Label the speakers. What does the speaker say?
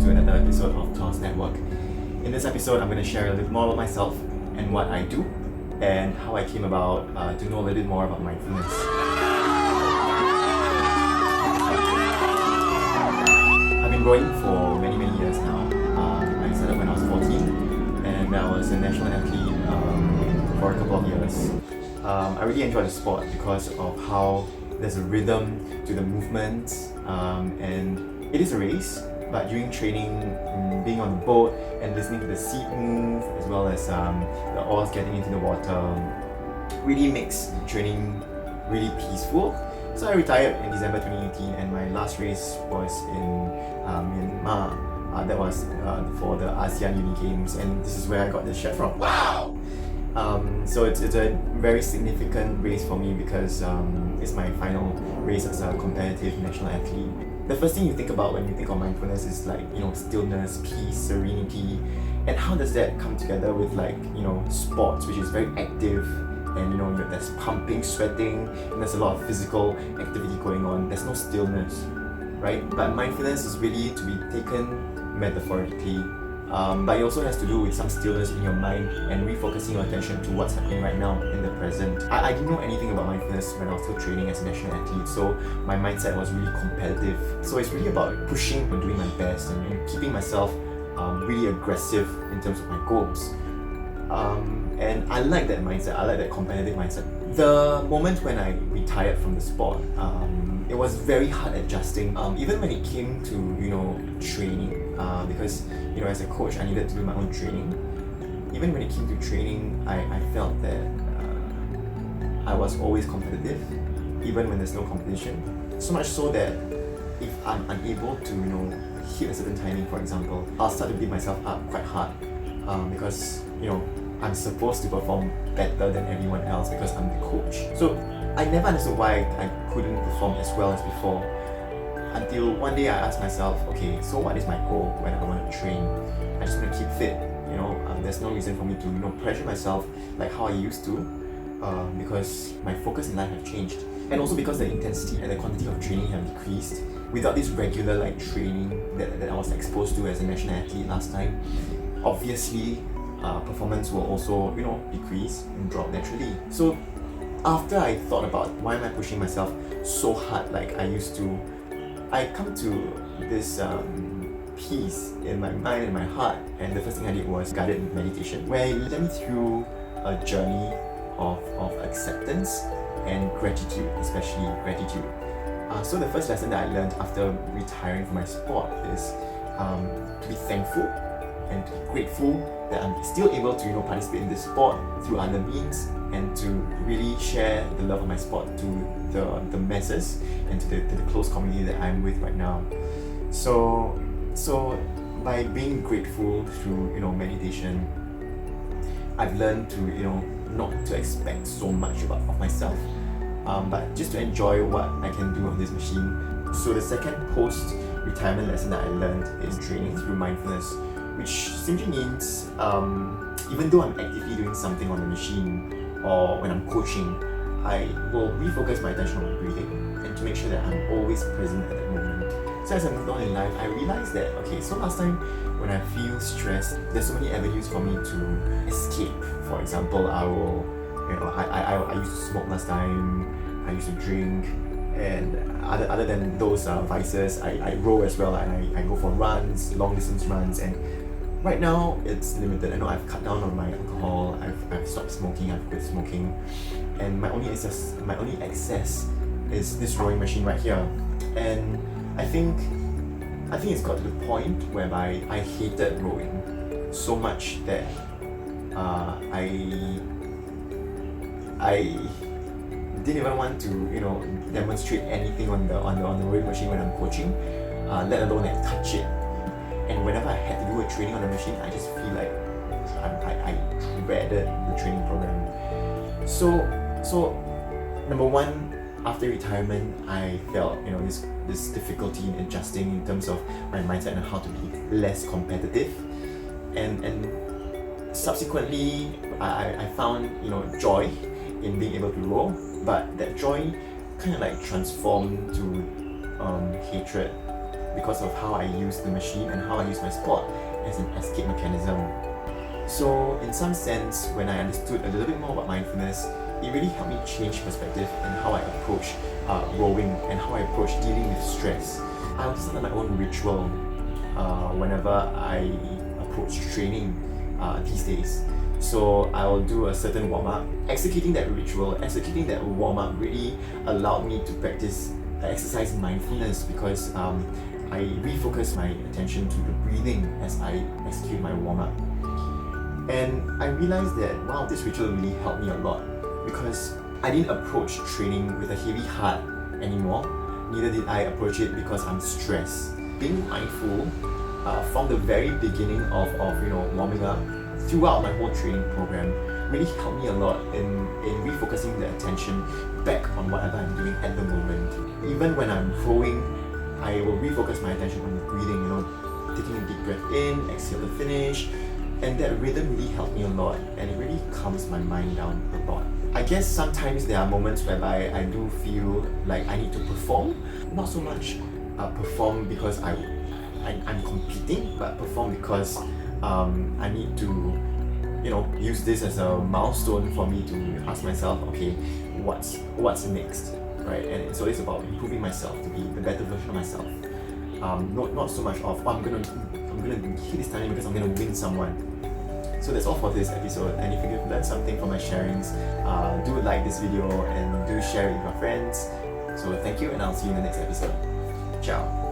Speaker 1: to another episode of TOZ Network. In this episode, I'm going to share a little more about myself and what I do and how I came about to know a little bit more about mindfulness. I've been rowing for many years now. I started when I was 14 and I was a national athlete for a couple of years. I really enjoyed the sport because of how there's a rhythm to the movements, and it is a race, but during training, being on the boat and listening to the seat move as well as the oars getting into the water really makes training really peaceful. So I retired in December 2018 and my last race was in Myanmar. That was for the ASEAN Uni Games, and this is where I got this shirt from. Wow! So it's a very significant race for me because it's my final race as a competitive national athlete. The first thing you think about when you think of mindfulness is stillness, peace, serenity, and how does that come together with sports, which is very active, and there's pumping, sweating, and there's a lot of physical activity going on. There's no stillness, right? But mindfulness is really to be taken metaphorically. But it also has to do with some stillness in your mind and refocusing your attention to what's happening right now in the present. I didn't know anything about mindfulness when I was still training as a national athlete, so my mindset was really competitive. So it's really about pushing and doing my best and keeping myself really aggressive in terms of my goals. And I like that mindset, I like that competitive mindset. The moment when I retired from the sport, it was very hard adjusting, even when it came to training, because as a coach I needed to do my own training. Even when it came to training, I felt that I was always competitive, even when there's no competition. So much so that if I'm unable to hit a certain timing, for example, I'll start to beat myself up quite hard, because I'm supposed to perform better than everyone else because I'm the coach. So I never understood why I couldn't perform as well as before, until one day I asked myself, okay, so what is my goal when I want to train? I just want to keep fit. There's no reason for me to pressure myself like how I used to, because my focus in life have changed, and also because the intensity and the quantity of training have decreased. Without this regular training that I was exposed to as a national athlete last time, obviously performance will also decrease and drop naturally. So after I thought about why am I pushing myself so hard like I used to, I come to this peace in my mind and my heart, and the first thing I did was guided meditation, where it led me through a journey of acceptance and gratitude, especially gratitude. So the first lesson that I learned after retiring from my sport is to be thankful and to be grateful that I'm still able to participate in this sport through other means, and to really share the love of my sport to the masses and to the close community that I'm with right now. So by being grateful through meditation, I've learned to not to expect so much of myself, but just to enjoy what I can do on this machine. So the second post-retirement lesson that I learned is training through mindfulness, which simply means even though I'm actively doing something on the machine or when I'm coaching, I will refocus my attention on breathing and to make sure that I'm always present at that moment. So as I moved on in life, I realized that so last time when I feel stressed, there's so many avenues for me to escape. For example, I will I used to smoke last time, I used to drink, and other than those vices, I row as well. I go for runs, long distance runs, and right now it's limited. I know I've cut down on my alcohol, I've stopped smoking, I've quit smoking, and my only excess is this rowing machine right here. And I think it's got to the point whereby I hated rowing so much that I didn't even want to demonstrate anything on the rowing machine when I'm coaching, let alone touch it. And whenever I had to do a training on the machine, I just feel like I dreaded the training program. So number one, after retirement, I felt this difficulty in adjusting in terms of my mindset and how to be less competitive, and subsequently I found joy in being able to row, but that joy kind of transformed to hatred because of how I use the machine and how I use my sport as an escape mechanism. So in some sense, when I understood a little bit more about mindfulness, it really helped me change perspective and how I approach rowing and how I approach dealing with stress. I also started my own ritual whenever I approach training these days. So I'll do a certain warm-up. Executing that ritual, executing that warm-up really allowed me to practice exercise mindfulness because I refocus my attention to the breathing as I execute my warm-up. And I realized that, wow, this ritual really helped me a lot because I didn't approach training with a heavy heart anymore. Neither did I approach it because I'm stressed. Being mindful from the very beginning of warming up throughout my whole training program really helped me a lot in refocusing the attention back on whatever I'm doing at the moment. Even when I'm rowing, I will refocus my attention on the breathing, taking a deep breath in, exhale to finish, and that rhythm really helped me a lot and it really calms my mind down a lot. I guess sometimes there are moments whereby I do feel like I need to perform, not so much perform because I'm competing, but perform because I need to use this as a milestone for me to ask myself, okay, what's next, right? And so it's about improving myself to be the better version of myself. Not so much of I'm gonna hit this timing because I'm gonna win someone. So that's all for this episode, and if you've learned something from my sharings, do like this video and do share it with your friends. So thank you, and I'll see you in the next episode. Ciao.